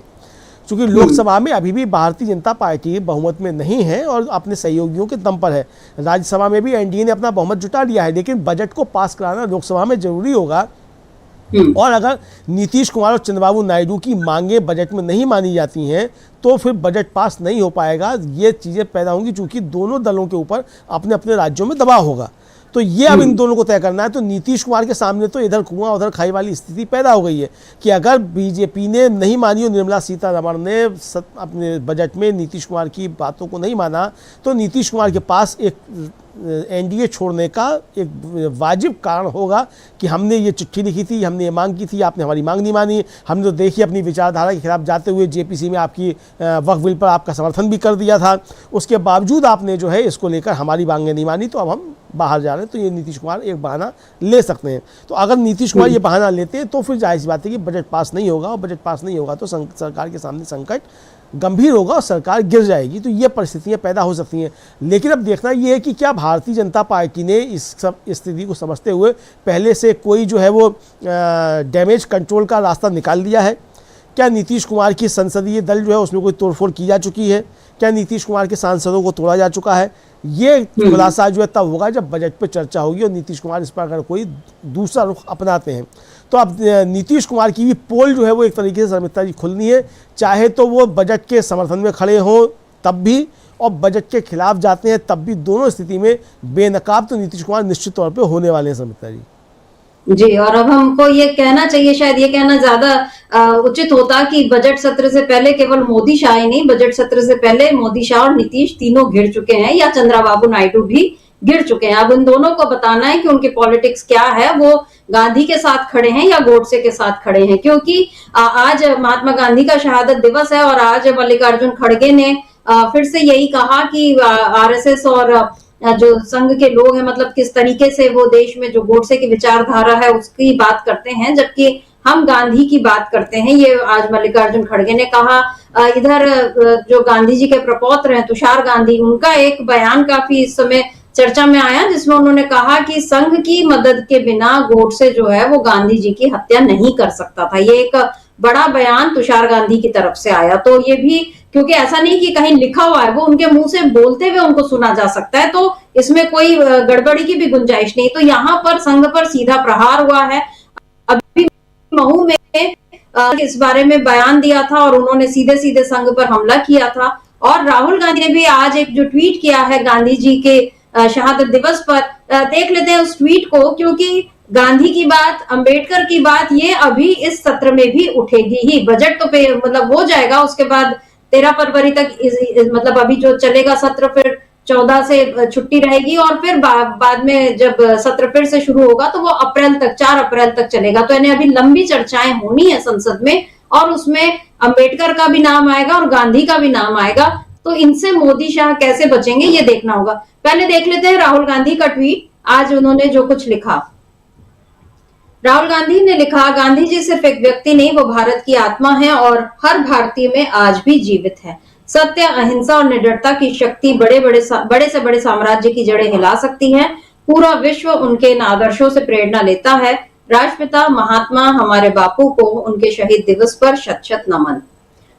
क्योंकि लोकसभा में अभी भी भारतीय जनता पार्टी बहुमत में नहीं है और अपने सहयोगियों के दम पर है। राज्यसभा में भी एनडीए ने अपना बहुमत जुटा लिया है, लेकिन बजट को पास कराना लोकसभा में जरूरी होगा। और अगर नीतीश कुमार और चंद्रबाबू नायडू की मांगें बजट में नहीं मानी जाती हैं तो फिर बजट पास नहीं हो पाएगा। ये चीज़ें पैदा होंगी, चूंकि दोनों दलों के ऊपर अपने अपने राज्यों में दबाव होगा। तो ये अब इन दोनों को तय करना है। तो नीतीश कुमार के सामने तो इधर कुआं उधर खाई वाली स्थिति पैदा हो गई है कि अगर बीजेपी ने नहीं मानी और निर्मला सीतारमण ने अपने बजट में नीतीश कुमार की बातों को नहीं माना, तो नीतीश कुमार के पास एक एनडीए छोड़ने का एक वाजिब कारण होगा कि हमने ये चिट्ठी लिखी थी, हमने ये मांग की थी, आपने हमारी मांग नहीं मानी। हमने तो देखी अपनी विचारधारा के खिलाफ जाते हुए जेपीसी में आपकी वक्फ बिल पर आपका समर्थन भी कर दिया था, उसके बावजूद आपने जो है इसको लेकर हमारी मांगें नहीं मानी, तो अब हम बाहर जा रहे हैं। तो ये नीतीश कुमार एक बहाना ले सकते हैं। तो अगर नीतीश कुमार ये बहाना लेते हैं तो फिर जाहिर सी बात है कि बजट पास नहीं होगा, और बजट पास नहीं होगा तो सरकार के सामने संकट गंभीर होगा और सरकार गिर जाएगी। तो ये परिस्थितियां पैदा हो सकती हैं। लेकिन अब देखना ये है कि क्या भारतीय जनता पार्टी ने इस सब स्थिति को समझते हुए पहले से कोई जो है वो डैमेज कंट्रोल का रास्ता निकाल लिया है क्या नीतीश कुमार की संसदीय दल जो है उसमें कोई तोड़फोड़ की जा चुकी है, क्या नीतीश कुमार के सांसदों को तोड़ा जा चुका है, ये खुलासा जो है तब होगा जब बजट पर चर्चा होगी और नीतीश कुमार इस पर अगर कोई दूसरा रुख अपनाते हैं। तो अब नीतीश कुमार की भी पोल जो है वो एक तरीके से शर्मिष्ठा जी खुलनी है, चाहे तो वो बजट के समर्थन में खड़े हों तब भी और बजट के खिलाफ जाते हैं तब भी, दोनों स्थिति में बेनकाब तो नीतीश कुमार निश्चित तौर पे होने वाले हैं शर्मिष्ठा जी। जी, और अब हमको ये कहना चाहिए, शायद ये कहना ज्यादा उचित होता कि बजट सत्र से पहले केवल मोदी शाह ही नहीं, बजट सत्र से पहले मोदी शाह और नीतीश तीनों गिर चुके हैं, या चंद्रबाबू नायडू भी गिर चुके हैं। अब इन दोनों को बताना है कि उनकी पॉलिटिक्स क्या है, वो गांधी के साथ खड़े हैं या गोडसे के साथ खड़े हैं, क्योंकि आज महात्मा गांधी का शहादत दिवस है और आज मल्लिकार्जुन खड़गे ने फिर से यही कहा कि आरएसएस और जो संघ के लोग हैं, मतलब किस तरीके से वो देश में जो गोडसे की विचारधारा है उसकी बात करते हैं, जबकि हम गांधी की बात करते हैं। ये आज मल्लिकार्जुन खड़गे ने कहा। इधर जो गांधी जी के प्रपौत्र हैं तुषार गांधी, उनका एक बयान काफी इस समय चर्चा में आया, जिसमें उन्होंने कहा कि संघ की मदद के बिना गोडसे जो है वो गांधी जी की हत्या नहीं कर सकता था। ये एक बड़ा बयान तुषार गांधी की तरफ से आया। तो ये भी, क्योंकि ऐसा नहीं कि कहीं लिखा हुआ है, वो उनके मुंह से बोलते हुए उनको सुना जा सकता है, तो इसमें कोई गड़बड़ी की भी गुंजाइश नहीं। तो यहाँ पर संघ पर सीधा प्रहार हुआ है। अभी महू में इस बारे में बयान दिया था और उन्होंने सीधे सीधे संघ पर हमला किया था। और राहुल गांधी ने भी आज एक जो ट्वीट किया है गांधी जी के शहादत दिवस पर, देख लेते हैं उस ट्वीट को, क्योंकि गांधी की बात, अंबेडकर की बात ये अभी इस सत्र में भी उठेगी ही। बजट तो मतलब हो जाएगा, उसके बाद 13 फरवरी तक मतलब अभी जो चलेगा सत्र, फिर 14 से छुट्टी रहेगी और फिर बाद में जब सत्र फिर से शुरू होगा तो वो अप्रैल तक, 4 अप्रैल तक चलेगा। तो यानी अभी लंबी चर्चाएं होनी है संसद में और उसमें अंबेडकर का भी नाम आएगा और गांधी का भी नाम आएगा। तो इनसे मोदी शाह कैसे बचेंगे ये देखना होगा। पहले देख लेते हैं राहुल गांधी का ट्वीट, आज उन्होंने जो कुछ लिखा। राहुल गांधी ने लिखा, गांधी जी सिर्फ एक व्यक्ति नहीं, वो भारत की आत्मा है और हर भारतीय में आज भी जीवित है। सत्य, अहिंसा और निडरता की शक्ति बड़े से बड़े साम्राज्य की जड़ें हिला सकती है। पूरा विश्व उनके इन आदर्शों से प्रेरणा लेता है। राष्ट्रपिता महात्मा हमारे बापू को उनके शहीद दिवस पर शत शत नमन।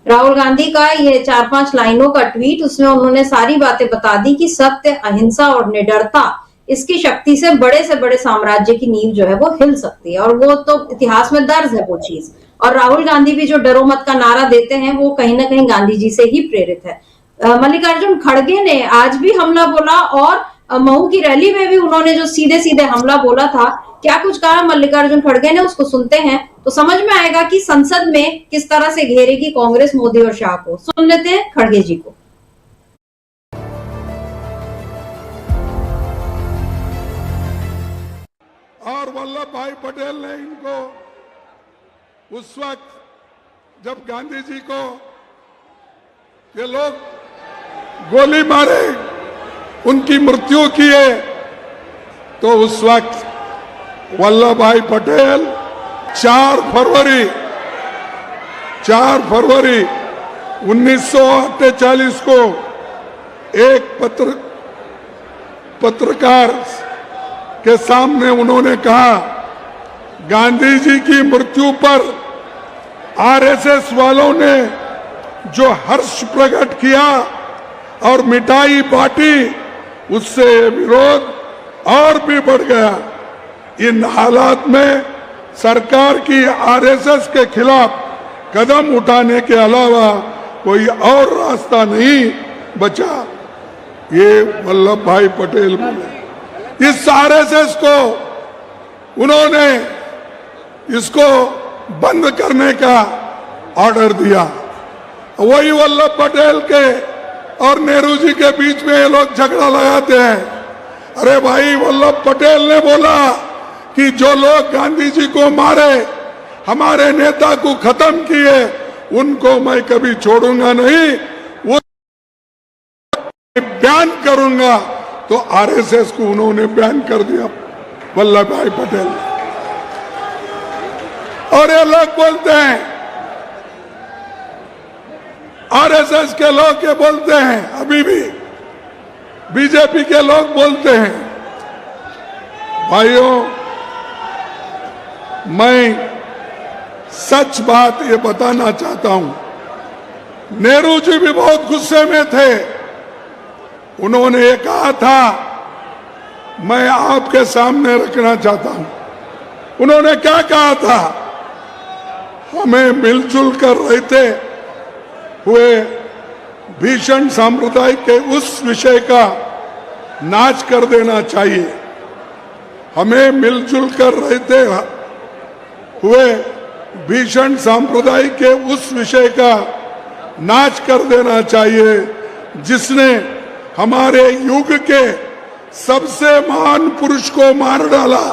राहुल गांधी का ये 4-5 लाइनों का ट्वीट, उसमें उन्होंने सारी बातें बता दी कि सत्य, अहिंसा और निडरता, इसकी शक्ति से बड़े साम्राज्य की नींव जो है वो हिल सकती है और वो तो इतिहास में दर्ज है वो चीज। और राहुल गांधी भी जो डरो मत का नारा देते हैं वो कहीं ना कहीं गांधी जी से ही प्रेरित है। मल्लिकार्जुन खड़गे ने आज भी हमला बोला और महू की रैली में भी उन्होंने जो सीधे सीधे हमला बोला था, क्या कुछ कहा मल्लिकार्जुन खड़गे ने, उसको सुनते हैं तो समझ में आएगा कि संसद में किस तरह से घेरेगी कांग्रेस मोदी और शाह को। सुन लेते हैं खड़गे जी को। और वल्लभ भाई पटेल ने इनको उस वक्त जब गांधी जी को ये लोग गोली मारे, उनकी मृत्यु किए, तो उस वक्त वल्लभ भाई पटेल 4 फरवरी 1948 को एक पत्रकार के सामने उन्होंने कहा, गांधी जी की मृत्यु पर आरएसएस वालों ने जो हर्ष प्रकट किया और मिठाई बांटी, उससे विरोध और भी बढ़ गया। इन हालात में सरकार की आरएसएस के खिलाफ कदम उठाने के अलावा कोई और रास्ता नहीं बचा। ये वल्लभ भाई पटेल बोले। इस आरएसएस को उन्होंने इसको बंद करने का ऑर्डर दिया। वही वल्लभ पटेल के और नेहरू जी के बीच में ये लोग झगड़ा लगाते हैं। अरे भाई, वल्लभ पटेल ने बोला कि जो लोग गांधी जी को मारे, हमारे नेता को खत्म किए, उनको मैं कभी छोड़ूंगा नहीं, वो बैन करूंगा। तो आरएसएस को उन्होंने बैन कर दिया वल्लभ भाई पटेल। और ये लोग बोलते हैं, आरएसएस के लोग ये बोलते हैं, अभी भी बीजेपी के लोग बोलते हैं, भाइयों, मैं सच बात ये बताना चाहता हूं। नेहरू जी भी बहुत गुस्से में थे। उन्होंने ये कहा था, मैं आपके सामने रखना चाहता हूं। उन्होंने क्या कहा था? हमें मिलजुल कर रहते हुए भीषण सांप्रदायिक के उस विषय का नाश कर देना चाहिए। हमें मिलजुल कर रहते हुए भीषण सांप्रदायिक के उस विषय का नाश कर देना चाहिए जिसने हमारे युग के सबसे महान पुरुष को मार डाला।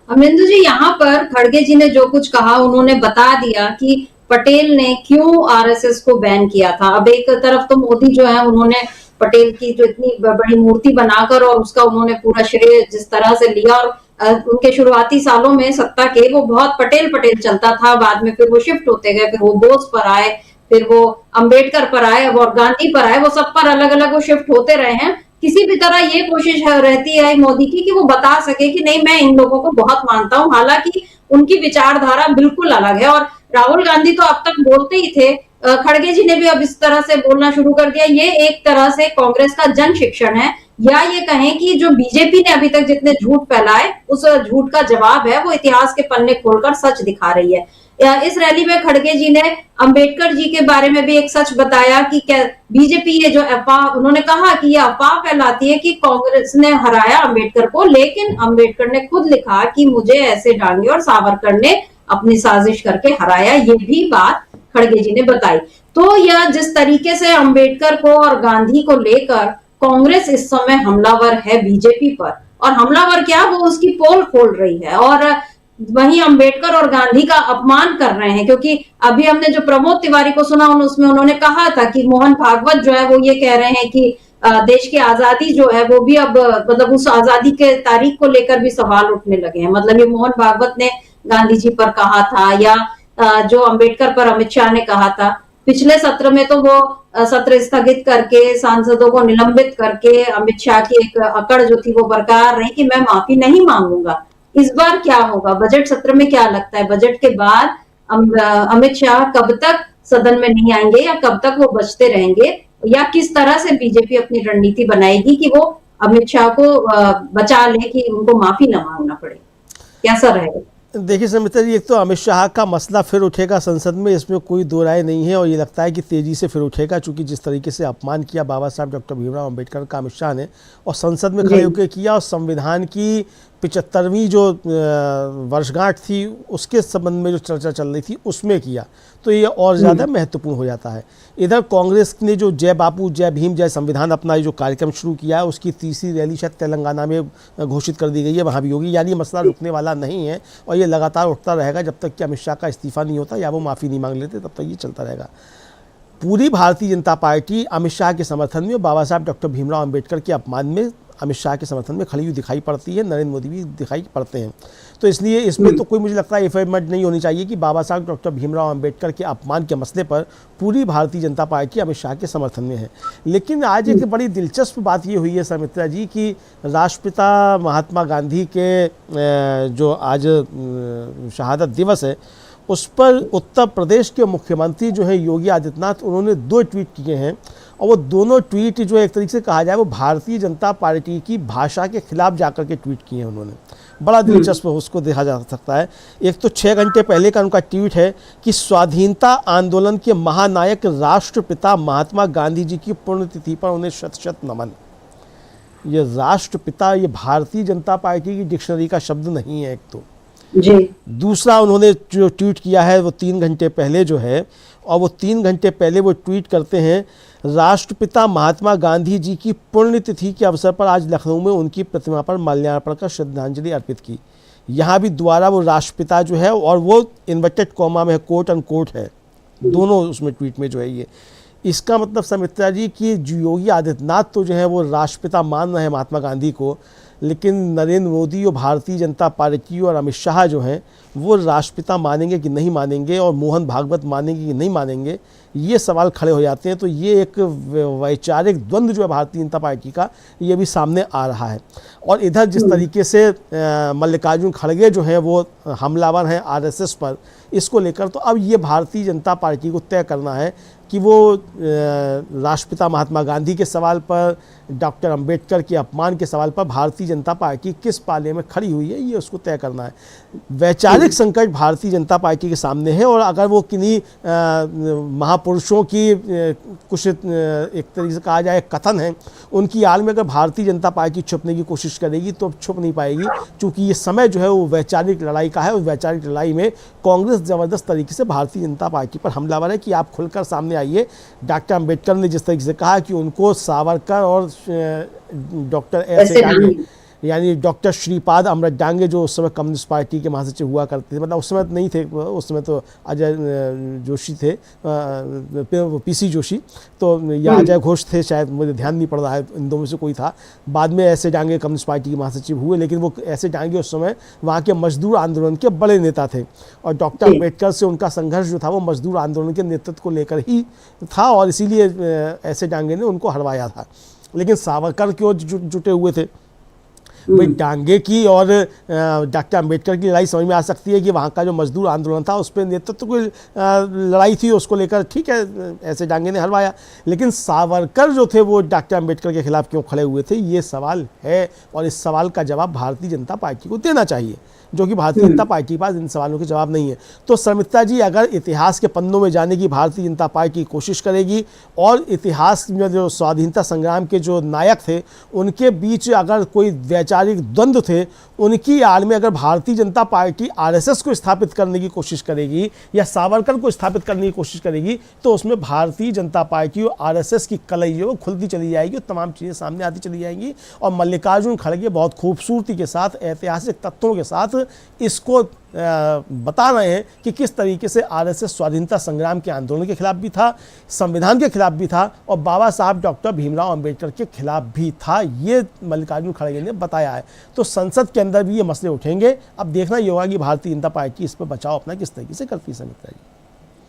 अमरिंदर जी, यहाँ पर खड़गे जी ने जो कुछ कहा उन्होंने बता दिया कि पटेल ने क्यों आरएसएस को बैन किया था। अब एक तरफ तो मोदी जो है उन्होंने पटेल की जो इतनी बड़ी मूर्ति बनाकर और उसका उन्होंने पूरा श्रेय जिस तरह से लिया, और उनके शुरुआती सालों में सत्ता के वो बहुत पटेल पटेल चलता था। बाद में फिर वो शिफ्ट होते गए, फिर वो बोस पर आए, फिर वो अंबेडकर पर आए और गांधी पर आए। वो सब पर अलग अलग वो शिफ्ट होते रहे हैं। किसी भी तरह ये कोशिश रहती है मोदी की कि वो बता सके कि नहीं, मैं इन लोगों को बहुत मानता हूं, हालांकि उनकी विचारधारा बिल्कुल अलग है। और राहुल गांधी तो अब तक बोलते ही थे, खड़गे जी ने भी अब इस तरह से बोलना शुरू कर दिया। ये एक तरह से कांग्रेस का जन शिक्षण है, या ये कहें कि जो बीजेपी ने अभी तक जितने झूठ फैलाए उस झूठ का जवाब है। वो इतिहास के पन्ने खोलकर सच दिखा रही है। इस रैली में खड़गे जी ने अंबेडकर जी के बारे में भी एक सच बताया कि बीजेपी ये जो अफवाह, उन्होंने कहा कि ये अफवाह फैलाती है कि कांग्रेस ने हराया अंबेडकर को, लेकिन अंबेडकर ने खुद लिखा कि मुझे ऐसे डांगे और सावरकर ने अपनी साजिश करके हराया। ये भी बात खड़गे जी ने बताई। तो यह जिस तरीके से अंबेडकर को और गांधी को लेकर कांग्रेस इस समय हमलावर है बीजेपी पर, और हमलावर क्या, वो उसकी पोल खोल रही है और वहीं अंबेडकर और गांधी का अपमान कर रहे हैं। क्योंकि अभी हमने जो प्रमोद तिवारी को सुना, उसमें उन्होंने कहा था कि मोहन भागवत जो है वो ये कह रहे हैं कि देश की आजादी जो है वो भी अब मतलब उस आजादी के तारीख को लेकर भी सवाल उठने लगे हैं। मतलब ये मोहन भागवत ने गांधी जी पर कहा था, या जो अंबेडकर पर अमित शाह ने कहा था। पिछले सत्र में तो वो सत्र स्थगित करके, सांसदों को निलंबित करके अमित शाह की एक अकड़ जो थी वो बरकरार रही कि मैं माफी नहीं मांगूंगा। इस बार क्या होगा बजट सत्र में, क्या लगता है बजट के बाद अमित शाह कब तक सदन में नहीं आएंगे, या कब तक वो बचते रहेंगे, या किस तरह से बीजेपी अपनी रणनीति बनाएगी कि वो अमित शाह को बचा ले, कि उनको माफी न मांगना पड़े? कैसा रहेगा? देखिए समिता जी, एक तो अमित शाह का मसला फिर उठेगा संसद में, इसमें कोई दो राय नहीं है, और ये लगता है कि तेज़ी से फिर उठेगा, चूंकि जिस तरीके से अपमान किया बाबा साहब डॉक्टर भीमराव अंबेडकर का अमित शाह ने, और संसद में खड़े होकर किया, और संविधान की 75वीं जो वर्षगांठ थी उसके संबंध में जो चर्चा चल रही थी उसमें किया, तो ये और ज़्यादा महत्वपूर्ण हो जाता है। इधर कांग्रेस ने जो जय बापू जय भीम जय संविधान अपना जो कार्यक्रम शुरू किया है, उसकी तीसरी रैली शायद तेलंगाना में घोषित कर दी गई है, वहाँ भी होगी। यानी मसला रुकने वाला नहीं है, और ये लगातार उठता रहेगा जब तक कि अमित शाह का इस्तीफा नहीं होता या वो माफ़ी नहीं मांग लेते, तब तक ये चलता रहेगा। पूरी भारतीय जनता पार्टी अमित शाह के समर्थन में, बाबा साहब डॉक्टर भीमराव अंबेडकर के अपमान में अमित शाह के समर्थन में खड़ी हुई दिखाई पड़ती है। नरेंद्र मोदी भी दिखाई पड़ते हैं। तो इसलिए इसमें तो कोई, मुझे लगता है, एफर्टमेंट नहीं होनी चाहिए कि बाबा साहब डॉक्टर भीमराव अंबेडकर के अपमान के मसले पर पूरी भारतीय जनता पार्टी अमित शाह के समर्थन में है। लेकिन आज एक बड़ी दिलचस्प बात ये हुई है सुमित्रा जी कि राष्ट्रपिता महात्मा गांधी के जो आज शहादत दिवस है, उस पर उत्तर प्रदेश के मुख्यमंत्री जो है योगी आदित्यनाथ, उन्होंने 2 ट्वीट किए हैं, और वो दोनों ट्वीट जो एक तरीके से कहा जाए वो भारतीय जनता पार्टी की भाषा के खिलाफ जाकर के ट्वीट किए हैं उन्होंने। बड़ा दिलचस्प उसको देखा जा सकता है। एक तो 6 घंटे पहले का उनका ट्वीट है कि स्वाधीनता आंदोलन के महानायक राष्ट्रपिता महात्मा गांधी जी की पुण्यतिथि पर उन्हें शत शत नमन। ये राष्ट्रपिता, ये भारतीय जनता पार्टी की डिक्शनरी का शब्द नहीं है एक तो जी। दूसरा उन्होंने जो ट्वीट किया है वो 3 घंटे पहले जो है, और वो 3 घंटे पहले वो ट्वीट करते हैं, राष्ट्रपिता महात्मा गांधी जी की पुण्यतिथि के अवसर पर आज लखनऊ में उनकी प्रतिमा पर माल्यार्पण कर श्रद्धांजलि अर्पित की। यहाँ भी दोबारा वो राष्ट्रपिता जो है, और वो इन्वर्टेड कॉमा में है, कोट एंड कोट है दोनों उसमें ट्वीट में जो है ये। इसका मतलब सुमित्रा जी कि योगी आदित्यनाथ तो जो है वो राष्ट्रपिता मान रहे हैं महात्मा गांधी को, लेकिन नरेंद्र मोदी और भारतीय जनता पार्टी और अमित शाह जो हैं वो राष्ट्रपिता मानेंगे कि नहीं मानेंगे, और मोहन भागवत मानेंगे कि नहीं मानेंगे, ये सवाल खड़े हो जाते हैं। तो ये एक वैचारिक द्वंद्व जो है भारतीय जनता पार्टी का, ये भी सामने आ रहा है। और इधर जिस तरीके से मल्लिकार्जुन खड़गे जो हैं वो हमलावर हैं आरएसएस पर, इसको लेकर तो अब ये भारतीय जनता पार्टी को तय करना है कि वो राष्ट्रपिता महात्मा गांधी के सवाल पर, डॉक्टर अंबेडकर के अपमान के सवाल पर भारतीय जनता पार्टी किस पाले में खड़ी हुई है, ये उसको तय करना है। वैचारिक संकट भारतीय जनता पार्टी के सामने है, और अगर वो किन्हीं महापुरुषों की कुछ एक तरीके से कहा जाए कथन है, उनकी आड़ में अगर भारतीय जनता पार्टी छुपने की कोशिश करेगी तो छुप नहीं पाएगी, क्योंकि ये समय जो है वो वैचारिक लड़ाई का है। और वैचारिक लड़ाई में कांग्रेस ज़बरदस्त तरीके से भारतीय जनता पार्टी पर हमलावर है कि आप खुलकर सामने आइए। डॉक्टर अंबेडकर ने जिस तरीके से कहा कि उनको सावरकर और डॉक्टर ऐसे डांगे, यानी डॉक्टर श्रीपाद अमृत डांगे जो उस समय कम्युनिस्ट पार्टी के महासचिव हुआ करते थे, मतलब उस समय नहीं थे, उस समय तो अजय जोशी थे, पीसी जोशी तो, या अजय घोष थे शायद, मुझे ध्यान नहीं पड़ रहा है, इन दो में से कोई था। बाद में ऐसे डांगे कम्युनिस्ट पार्टी के महासचिव हुए, लेकिन वो ऐसे डांगे उस समय वहाँ के मजदूर आंदोलन के बड़े नेता थे, और डॉक्टर अम्बेडकर से उनका संघर्ष जो था वो मजदूर आंदोलन के नेतृत्व को लेकर ही था, और इसीलिए ऐसे डांगे ने उनको हरवाया था। लेकिन सावरकर क्यों जुटे हुए थे भाई? डांगे की और डॉक्टर अंबेडकर की लड़ाई समझ में आ सकती है कि वहाँ का जो मजदूर आंदोलन था उस पर नेतृत्व की लड़ाई थी, उसको लेकर ठीक है ऐसे डांगे ने हरवाया। लेकिन सावरकर जो थे वो डॉक्टर अंबेडकर के खिलाफ क्यों खड़े हुए थे, ये सवाल है, और इस सवाल का जवाब भारतीय जनता पार्टी को देना चाहिए, जो कि भारतीय जनता पार्टी के पास इन सवालों के जवाब नहीं है। तो शर्मिष्ठा जी, अगर इतिहास के पन्नों में जाने की भारतीय जनता पार्टी कोशिश करेगी, और इतिहास में जो स्वाधीनता संग्राम के जो नायक थे उनके बीच अगर कोई वैचारिक द्वंद्व थे, उनकी आड़ में अगर भारतीय जनता पार्टी आरएसएस को स्थापित करने की कोशिश करेगी या सावरकर को स्थापित करने की कोशिश करेगी, तो उसमें भारतीय जनता पार्टी और आरएसएस की कलई जो खुलती चली जाएगी, और तमाम चीज़ें सामने आती चली जाएंगी। और मल्लिकार्जुन खड़गे बहुत खूबसूरती के साथ, ऐतिहासिक तथ्यों के साथ इसको बता रहे हैं कि किस तरीके से आरएसएस स्वाधीनता संग्राम के आंदोलन के खिलाफ भी था, संविधान के खिलाफ भी था, और बाबा साहब डॉक्टर भीमराव अंबेडकर के खिलाफ भी था। ये मल्लिकार्जुन खड़गे ने बताया है। तो संसद के अंदर भी ये मसले उठेंगे। अब देखना ये होगा कि भारतीय जनता पार्टी इस पर बचाव अपना किस तरीके से करती है।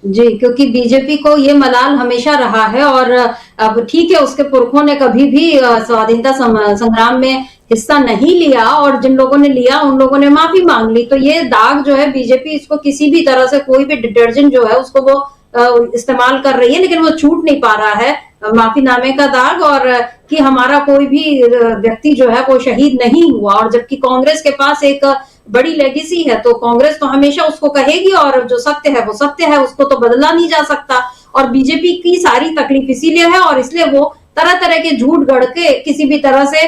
जी, क्योंकि बीजेपी को ये मलाल हमेशा रहा है, और अब ठीक है उसके पुरखों ने कभी भी स्वाधीनता संग्राम में हिस्सा नहीं लिया, और जिन लोगों ने लिया उन लोगों ने माफी मांग ली। तो ये दाग जो है बीजेपी इसको किसी भी तरह से, कोई भी डिटर्जेंट जो है उसको वो इस्तेमाल कर रही है, लेकिन वो छूट नहीं पा रहा है माफीनामे का दाग, और कि हमारा कोई भी व्यक्ति जो है वो शहीद नहीं हुआ। और जबकि कांग्रेस के पास एक बड़ी लेगेसी है, तो कांग्रेस तो हमेशा उसको कहेगी, और जो सत्य है वो सत्य है, उसको तो बदला नहीं जा सकता। और बीजेपी की सारी तकलीफ इसीलिए है, और इसलिए वो तरह तरह के झूठ गढ़ के किसी भी तरह से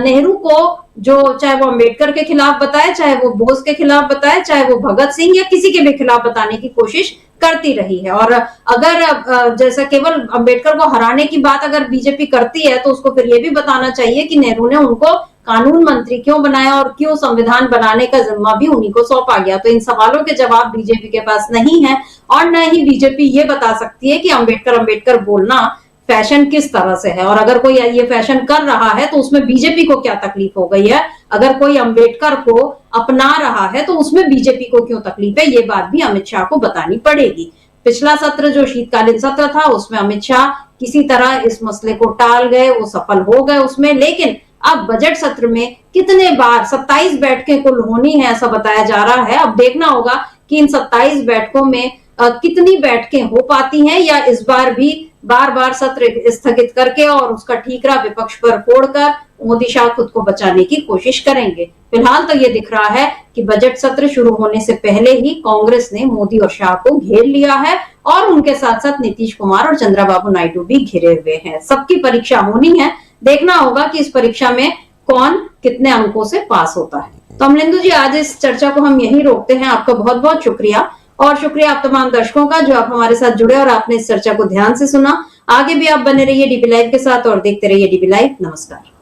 नेहरू को, जो चाहे वो अंबेडकर के खिलाफ बताए, चाहे वो बोस के खिलाफ बताए, चाहे वो भगत सिंह या किसी के भी खिलाफ बताने की कोशिश करती रही है। और अगर जैसा केवल अंबेडकर को हराने की बात अगर बीजेपी करती है, तो उसको फिर ये भी बताना चाहिए कि नेहरू ने उनको कानून मंत्री क्यों बनाया, और क्यों संविधान बनाने का जिम्मा भी उन्हीं को सौंपा गया। तो इन सवालों के जवाब बीजेपी के पास नहीं है, और न ही बीजेपी ये बता सकती है कि अंबेडकर बोलना फैशन किस तरह से है, और अगर कोई ये फैशन कर रहा है तो उसमें बीजेपी को क्या तकलीफ हो गई है। अगर कोई अंबेडकर को अपना रहा है तो उसमें बीजेपी को क्यों तकलीफ है, ये बात भी अमित शाह को बतानी पड़ेगी। पिछला सत्र जो शीतकालीन सत्र था उसमें अमित शाह किसी तरह इस मसले को टाल गए, वो सफल हो गए उसमें। लेकिन अब बजट सत्र में कितने बार 27 बैठकें कुल होनी है ऐसा बताया जा रहा है। अब देखना होगा कि इन 27 बैठकों में कितनी बैठकें हो पाती हैं, या इस बार भी बार बार सत्र स्थगित करके और उसका ठीकरा विपक्ष पर फोड़कर मोदी शाह खुद को बचाने की कोशिश करेंगे। फिलहाल तो ये दिख रहा है कि बजट सत्र शुरू होने से पहले ही कांग्रेस ने मोदी और शाह को घेर लिया है, और उनके साथ साथ नीतीश कुमार और चंद्रबाबू नायडू भी घिरे हुए हैं। सबकी परीक्षा होनी है, देखना होगा कि इस परीक्षा में कौन कितने अंकों से पास होता है। तो अमलेंदु जी, आज इस चर्चा को हम यहीं रोकते हैं। आपका बहुत बहुत शुक्रिया, और शुक्रिया आप तमाम दर्शकों का जो आप हमारे साथ जुड़े और आपने इस चर्चा को ध्यान से सुना। आगे भी आप बने रहिए डीबी लाइव के साथ और देखते रहिए डीबी लाइव। नमस्कार।